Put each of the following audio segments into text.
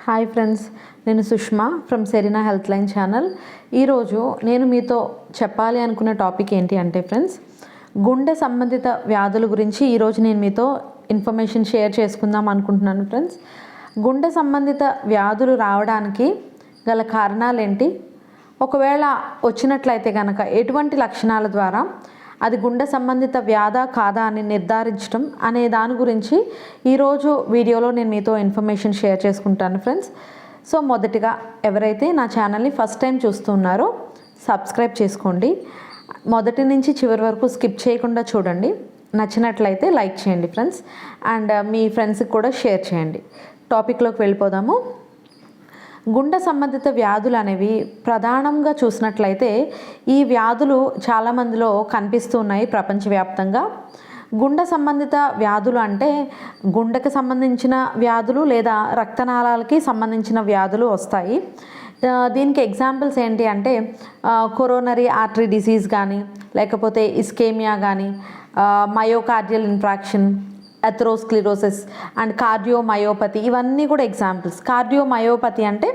Hi friends, నేను Sushma from Serena health line channel. ఈరోజు నేను మీతో చెప్పాలి అనుకున్న టాపిక్ ఏంటి అంటే ఫ్రెండ్స్, గుండె సంబంధిత వ్యాధుల గురించి ఈరోజు నేను మీతో ఇన్ఫర్మేషన్ షేర్ చేసుకుందాం అనుకుంటున్నాను. ఫ్రెండ్స్, గుండె సంబంధిత వ్యాధులు రావడానికి గల కారణాలు ఏంటి, ఒకవేళ వచ్చినట్లయితే కనుక ఎటువంటి లక్షణాల ద్వారా అది గుండె సంబంధిత వ్యాధా కాదా అని నిర్ధారించడం అనే దాని గురించి ఈరోజు వీడియోలో నేను మీతో ఇన్ఫర్మేషన్ షేర్ చేసుకుంటాను ఫ్రెండ్స్. సో మొదటిగా ఎవరైతే నా ఛానల్ని ఫస్ట్ టైం చూస్తున్నారో సబ్స్క్రైబ్ చేసుకోండి. మొదటి నుంచి చివరి వరకు స్కిప్ చేయకుండా చూడండి. నచ్చినట్లయితే లైక్ చేయండి ఫ్రెండ్స్, అండ్ మీ ఫ్రెండ్స్కి కూడా షేర్ చేయండి. టాపిక్లోకి వెళ్ళిపోదాము. గుండె సంబంధిత వ్యాధులు అనేవి ప్రధానంగా చూసినట్లయితే ఈ వ్యాధులు చాలామందిలో కనిపిస్తూ ఉన్నాయి ప్రపంచవ్యాప్తంగా. గుండె సంబంధిత వ్యాధులు అంటే గుండెకి సంబంధించిన వ్యాధులు లేదా రక్తనాళాలకి సంబంధించిన వ్యాధులు వస్తాయి. దీనికి ఎగ్జాంపుల్స్ ఏంటి అంటే కొరోనరీ ఆర్టరీ డిసీజ్ కానీ, లేకపోతే ఇస్కేమియా కానీ, మయోకార్డియల్ ఇన్ఫ్రాక్షన్, ఎథెరోస్క్లిరోసిస్ అండ్ కార్డియోమయోపతి, ఇవన్నీ కూడా ఎగ్జాంపుల్స్. కార్డియోమయోపతి అంటే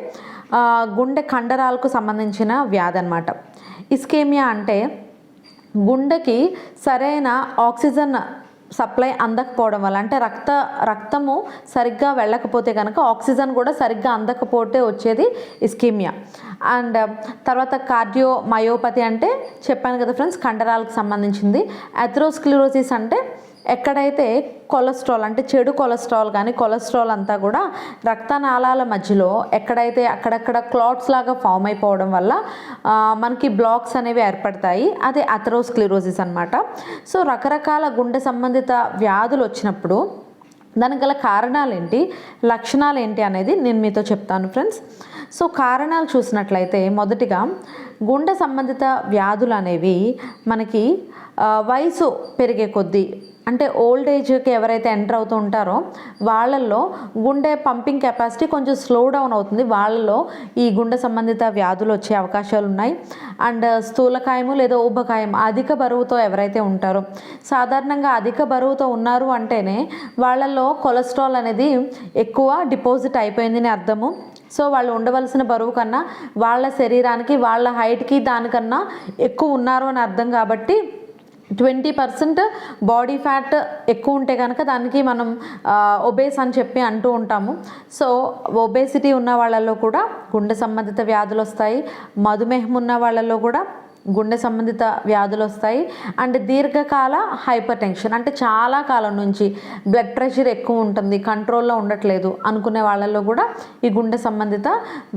గుండె కండరాలకు సంబంధించిన వ్యాధి అన్నమాట. ఇస్కేమియా అంటే గుండెకి సరైన ఆక్సిజన్ సప్లై అందకపోవడం వల్ల, అంటే రక్తము సరిగ్గా వెళ్ళకపోతే కనుక ఆక్సిజన్ కూడా సరిగ్గా అందకపోతే వచ్చేది ఇస్కేమియా. అండ్ తర్వాత కార్డియోమయోపతి అంటే చెప్పాను కదా ఫ్రెండ్స్, కండరాలకు సంబంధించింది. ఎథెరోస్క్లిరోసిస్ అంటే ఎక్కడైతే కొలెస్ట్రాల్ అంటే చెడు కొలెస్ట్రాల్ కానీ కొలెస్ట్రాల్ అంతా కూడా రక్తనాళాల మధ్యలో ఎక్కడైతే అక్కడక్కడ క్లాట్స్ లాగా ఫామ్ అయిపోవడం వల్ల మనకి బ్లాక్స్ అనేవి ఏర్పడతాయి. అదే అథెరోస్క్లిరోసిస్ అన్నమాట. సో రకరకాల గుండె సంబంధిత వ్యాధులు వచ్చినప్పుడు దానికి గల కారణాలు ఏంటి, లక్షణాలు ఏంటి అనేది నేను మీతో చెప్తాను ఫ్రెండ్స్. సో కారణాలు చూసినట్లయితే మొదటిగా గుండె సంబంధిత వ్యాధులు అనేవి మనకి వయసు పెరిగే కొద్దీ, అంటే ఓల్డ్ ఏజ్కి ఎవరైతే ఎంటర్ అవుతూ ఉంటారో వాళ్ళల్లో గుండె పంపింగ్ కెపాసిటీ కొంచెం స్లో డౌన్ అవుతుంది. వాళ్ళలో ఈ గుండె సంబంధిత వ్యాధులు వచ్చే అవకాశాలు ఉన్నాయి. అండ్ స్థూలకాయము లేదా ఊబకాయం, అధిక బరువుతో ఎవరైతే ఉంటారో, సాధారణంగా అధిక బరువుతో ఉన్నారు అంటేనే వాళ్ళల్లో కొలెస్ట్రాల్ అనేది ఎక్కువ డిపాజిట్ అయిపోయిందని అర్థము. సో వాళ్ళు ఉండవలసిన బరువు కన్నా వాళ్ళ శరీరానికి వాళ్ళ హైట్కి దానికన్నా ఎక్కువ ఉన్నారు అని అర్థం. కాబట్టి 20% బాడీ ఫ్యాట్ ఎక్కువ ఉంటే కనుక దానికి మనం ఒబేస్ అని చెప్పి అంటూ ఉంటాము. సో ఒబేసిటీ ఉన్న వాళ్ళల్లో కూడా గుండె సంబంధిత వ్యాధులు వస్తాయి. మధుమేహం ఉన్న వాళ్ళల్లో కూడా గుండె సంబంధిత వ్యాధులు వస్తాయి. అండ్ దీర్ఘకాల హైపర్ టెన్షన్, అంటే చాలా కాలం నుంచి బ్లడ్ ప్రెషర్ ఎక్కువ ఉంటుంది, కంట్రోల్లో ఉండట్లేదు అనుకునే వాళ్ళల్లో కూడా ఈ గుండె సంబంధిత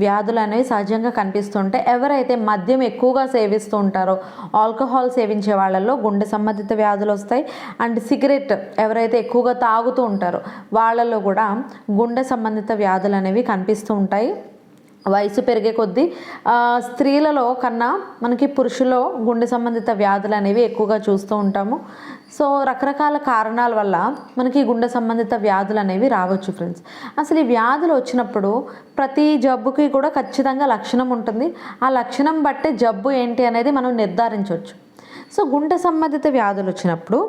వ్యాధులు అనేవి సహజంగా కనిపిస్తుంటాయి. ఎవరైతే మద్యం ఎక్కువగా సేవిస్తూ ఉంటారో, ఆల్కహాల్ సేవించే వాళ్ళల్లో గుండె సంబంధిత వ్యాధులు వస్తాయి. అండ్ సిగరెట్ ఎవరైతే ఎక్కువగా తాగుతూ ఉంటారో వాళ్ళల్లో కూడా గుండె సంబంధిత వ్యాధులు అనేవి కనిపిస్తూ ఉంటాయి. వయసు పెరిగే కొద్దీ స్త్రీలలో కన్నా మనకి పురుషుల్లో గుండె సంబంధిత వ్యాధులు అనేవి ఎక్కువగా చూస్తూ ఉంటాము. సో రకరకాల కారణాల వల్ల మనకి గుండె సంబంధిత వ్యాధులు అనేవి రావచ్చు ఫ్రెండ్స్. అసలు ఈ వ్యాధులు వచ్చినప్పుడు ప్రతి జబ్బుకి కూడా ఖచ్చితంగా లక్షణం ఉంటుంది. ఆ లక్షణం బట్టే జబ్బు ఏంటి అనేది మనం నిర్ధారించవచ్చు. సో గుండె సంబంధిత వ్యాధులు వచ్చినప్పుడు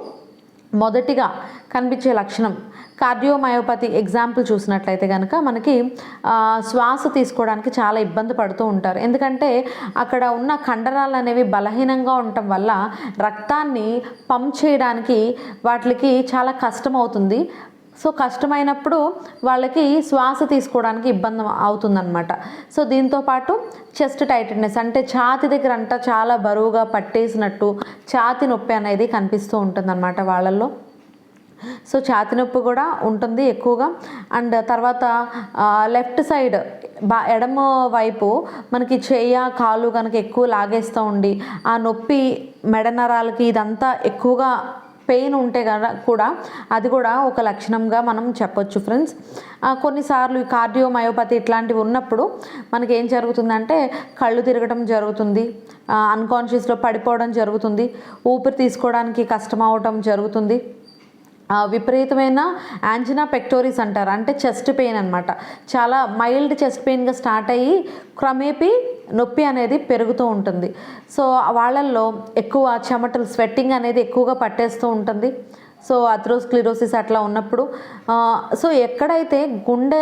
మొదటిగా కనిపించే లక్షణం కార్డియోమయోపతి ఎగ్జాంపుల్ చూసినట్లయితే కనుక మనకి శ్వాస తీసుకోవడానికి చాలా ఇబ్బంది పడుతూ ఉంటారు. ఎందుకంటే అక్కడ ఉన్న కండరాలు అనేవి బలహీనంగా ఉండటం వల్ల రక్తాన్ని పంప్ చేయడానికి వాటికి చాలా కష్టం అవుతుంది. సో కష్టమైనప్పుడు వాళ్ళకి శ్వాస తీసుకోవడానికి ఇబ్బంది అవుతుందన్నమాట. సో దీంతోపాటు చెస్ట్ టైట్నెస్, అంటే ఛాతి దగ్గర అంతా చాలా బరువుగా పట్టేసినట్టు ఛాతి నొప్పి అనేది కనిపిస్తూ ఉంటుందన్నమాట వాళ్ళల్లో. సో ఛాతి నొప్పి కూడా ఉంటుంది ఎక్కువగా. అండ్ తర్వాత లెఫ్ట్ సైడ్ ఎడమ వైపు మనకి చెయ్య కాలు కనుక ఎక్కువ లాగేస్తూ ఉండి ఆ నొప్పి మెడ నరాలకి ఇదంతా ఎక్కువగా పెయిన్ ఉంటే కూడా అది కూడా ఒక లక్షణంగా మనం చెప్పొచ్చు ఫ్రెండ్స్. కొన్నిసార్లు ఈ కార్డియోమయోపతి ఇట్లాంటివి ఉన్నప్పుడు మనకి ఏం జరుగుతుందంటే కళ్ళు తిరగడం జరుగుతుంది, అన్కాన్షియస్లో పడిపోవడం జరుగుతుంది, ఊపిరి తీసుకోవడానికి కష్టం అవడం జరుగుతుంది. విపరీతమైన యాంజినా పెక్టోరిస్ అంటారు, అంటే చెస్ట్ పెయిన్ అనమాట. చాలా మైల్డ్ చెస్ట్ పెయిన్గా స్టార్ట్ అయ్యి క్రమేపీ నొప్పి అనేది పెరుగుతూ ఉంటుంది. సో వాళ్ళల్లో ఎక్కువ చెమటలు, స్వెట్టింగ్ అనేది ఎక్కువగా పట్టేస్తూ ఉంటుంది. సో అథెరోస్క్లెరోసిస్ అట్లా ఉన్నప్పుడు సో ఎక్కడైతే గుండె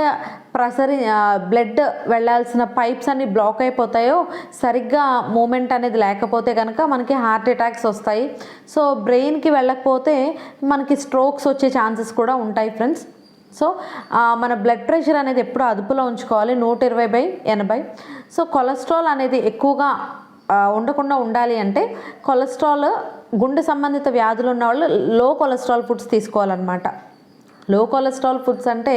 బ్లడ్ వెళ్ళాల్సిన పైప్స్ అన్ని బ్లాక్ అయిపోతాయో, సరిగ్గా మూమెంట్ అనేది లేకపోతే కనుక మనకి హార్ట్ అటాక్స్ వస్తాయి. సో బ్రెయిన్కి వెళ్ళకపోతే మనకి స్ట్రోక్స్ వచ్చే ఛాన్సెస్ కూడా ఉంటాయి ఫ్రెండ్స్. సో మన బ్లడ్ ప్రెషర్ అనేది ఎప్పుడు అదుపులో ఉంచుకోవాలి, 120/80. సో కొలెస్ట్రాల్ అనేది ఎక్కువగా ఉండకుండా ఉండాలి అంటే కొలెస్ట్రాల్ గుండె సంబంధిత వ్యాధులు ఉన్న వాళ్ళు లో కొలెస్ట్రాల్ ఫుడ్స్ తీసుకోవాలన్నమాట. లో కొలెస్ట్రాల్ ఫుడ్స్ అంటే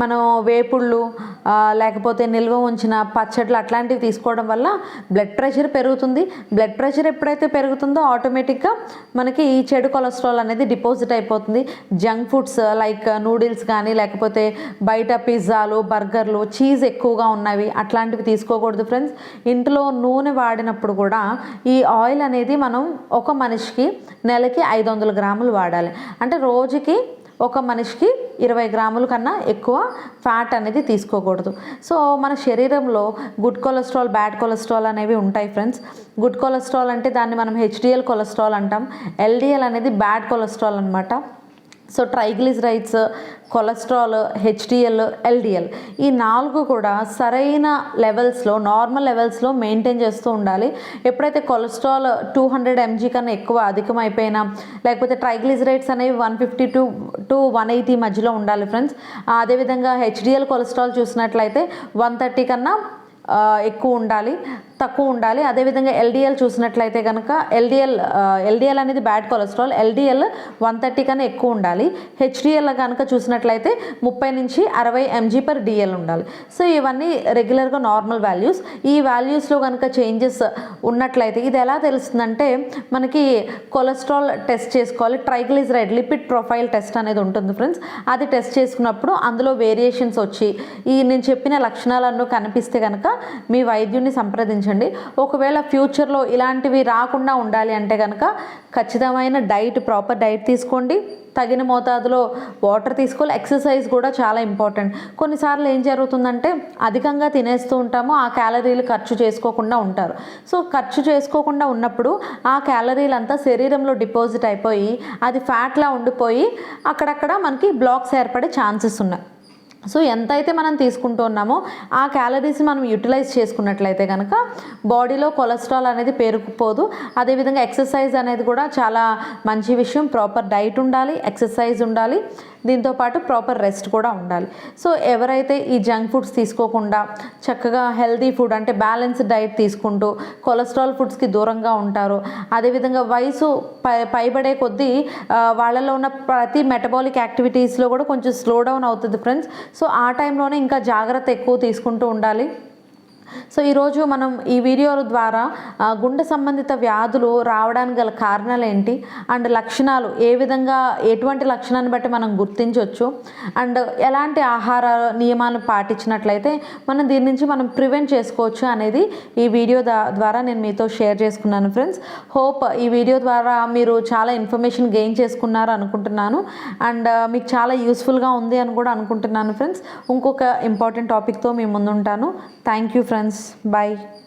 మనం వేపుళ్ళు లేకపోతే నిల్వ ఉంచిన పచ్చళ్ళు అట్లాంటివి తీసుకోవడం వల్ల బ్లడ్ ప్రెషర్ పెరుగుతుంది. బ్లడ్ ప్రెషర్ ఎప్పుడైతే పెరుగుతుందో ఆటోమేటిక్గా మనకి ఈ చెడు కొలెస్ట్రాల్ అనేది డిపాజిట్ అయిపోతుంది. జంక్ ఫుడ్స్ లైక్ నూడిల్స్ కానీ లేకపోతే బయట పిజ్జాలు, బర్గర్లు, చీజ్ ఎక్కువగా ఉన్నవి అట్లాంటివి తీసుకోకూడదు ఫ్రెండ్స్. ఇంట్లో నూనె వాడినప్పుడు కూడా ఈ ఆయిల్ అనేది మనం ఒక మనిషికి నెలకి 500 గ్రాములు వాడాలి. అంటే రోజుకి ఒక మనిషికి 20 గ్రాముల కన్నా ఎక్కువ ఫ్యాట్ అనేది తీసుకోకూడదు. సో మన శరీరంలో గుడ్ కొలెస్ట్రాల్, బ్యాడ్ కొలెస్ట్రాల్ అనేవి ఉంటాయి ఫ్రెండ్స్. గుడ్ కొలెస్ట్రాల్ అంటే దాన్ని మనం HDL కొలెస్ట్రాల్ అంటాం. LDL అనేది బ్యాడ్ కొలెస్ట్రాల్ అనమాట. So triglycerides, cholesterol, HDL, LDL ఈ 4 కూడా సరైన లెవెల్స్లో, నార్మల్ లెవెల్స్లో మెయింటైన్ చేస్తూ ఉండాలి. ఎప్పుడైతే కొలెస్ట్రాల్ 200 mg కన్నా ఎక్కువ అధికమైపోయినా, లేకపోతే ట్రైగ్లిజరైడ్స్ అనేవి 150 to 180 మధ్యలో ఉండాలి ఫ్రెండ్స్. అదేవిధంగా HDL కొలెస్ట్రాల్ చూసినట్లయితే 130 కన్నా ఎక్కువ ఉండాలి, తక్కువ ఉండాలి. అదేవిధంగా LDL చూసినట్లయితే కనుక LDL అనేది బ్యాడ్ కొలెస్ట్రాల్, LDL 130 కన్నా ఎక్కువ ఉండాలి. HDL కనుక చూసినట్లయితే 30 నుంచి 60 mg/dl ఉండాలి. సో ఇవన్నీ రెగ్యులర్గా నార్మల్ వాల్యూస్. ఈ వాల్యూస్లో కనుక చేంజెస్ ఉన్నట్లయితే ఇది ఎలా తెలుస్తుందంటే మనకి కొలెస్ట్రాల్ టెస్ట్ చేసుకోవాలి. ట్రైగ్లిజరైడ్ లిపిడ్ ప్రొఫైల్ టెస్ట్ అనేది ఉంటుంది ఫ్రెండ్స్. అది టెస్ట్ చేసుకున్నప్పుడు అందులో వేరియేషన్స్ వచ్చి నేను చెప్పిన లక్షణాలన్నీ కనిపిస్తే కనుక మీ వైద్యుడిని సంప్రదించండి. ఒకవేళ ఫ్యూచర్లో ఇలాంటివి రాకుండా ఉండాలి అంటే కనుక ఖచ్చితమైన ప్రాపర్ డైట్ తీసుకోండి. తగిన మోతాదులో వాటర్ తీసుకోవాలి. ఎక్సర్సైజ్ కూడా చాలా ఇంపార్టెంట్. కొన్నిసార్లు ఏం జరుగుతుందంటే అధికంగా తినేస్తూ ఉంటాము, ఆ క్యాలరీలు ఖర్చు చేసుకోకుండా ఉంటారు. సో ఖర్చు చేసుకోకుండా ఉన్నప్పుడు ఆ క్యాలరీలు అంతా శరీరంలో డిపాజిట్ అయిపోయి అది ఫ్యాట్లా ఉండిపోయి అక్కడక్కడ మనకి బ్లాక్స్ ఏర్పడే ఛాన్సెస్ ఉన్నాయి. సో ఎంతైతే మనం తీసుకుంటూ ఉన్నామో ఆ క్యాలరీస్ మనం యూటిలైజ్ చేసుకున్నట్లయితే కనుక బాడీలో కొలెస్ట్రాల్ అనేది పేరుకుపోదు. అదేవిధంగా ఎక్సర్సైజ్ అనేది కూడా చాలా మంచి విషయం. ప్రాపర్ డైట్ ఉండాలి, ఎక్సర్సైజ్ ఉండాలి, దీంతోపాటు ప్రాపర్ రెస్ట్ కూడా ఉండాలి. సో ఎవరైతే ఈ జంక్ ఫుడ్స్ తీసుకోకుండా చక్కగా హెల్తీ ఫుడ్ అంటే బ్యాలెన్స్డ్ డైట్ తీసుకుంటూ కొలెస్ట్రాల్ ఫుడ్స్కి దూరంగా ఉంటారో, అదేవిధంగా వయసు పైబడే కొద్దీ వాళ్ళలో ఉన్న ప్రతి మెటబాలిక్ యాక్టివిటీస్లో కూడా కొంచెం స్లో డౌన్ అవుతుంది ఫ్రెండ్స్. సో ఆ టైంలోనే ఇంకా జాగ్రత్త ఎక్కువ తీసుకుంటూ ఉండాలి. సో ఈరోజు మనం ఈ వీడియోల ద్వారా గుండె సంబంధిత వ్యాధులు రావడానికి గల కారణాలు ఏంటి అండ్ లక్షణాలు ఏ విధంగా, ఎటువంటి లక్షణాన్ని బట్టి మనం గుర్తించవచ్చు అండ్ ఎలాంటి ఆహార నియమాలు పాటించినట్లయితే మనం దీని నుంచి మనం ప్రివెంట్ చేసుకోవచ్చు అనేది ఈ వీడియో ద్వారా నేను మీతో షేర్ చేసుకున్నాను ఫ్రెండ్స్. హోప్ ఈ వీడియో ద్వారా మీరు చాలా ఇన్ఫర్మేషన్ గెయిన్ చేసుకున్నారు అనుకుంటున్నాను అండ్ మీకు చాలా యూస్ఫుల్గా ఉంది అని కూడా అనుకుంటున్నాను ఫ్రెండ్స్. ఇంకొక ఇంపార్టెంట్ టాపిక్తో మీ ముందు ఉంటాను. Thank you friends. Bye.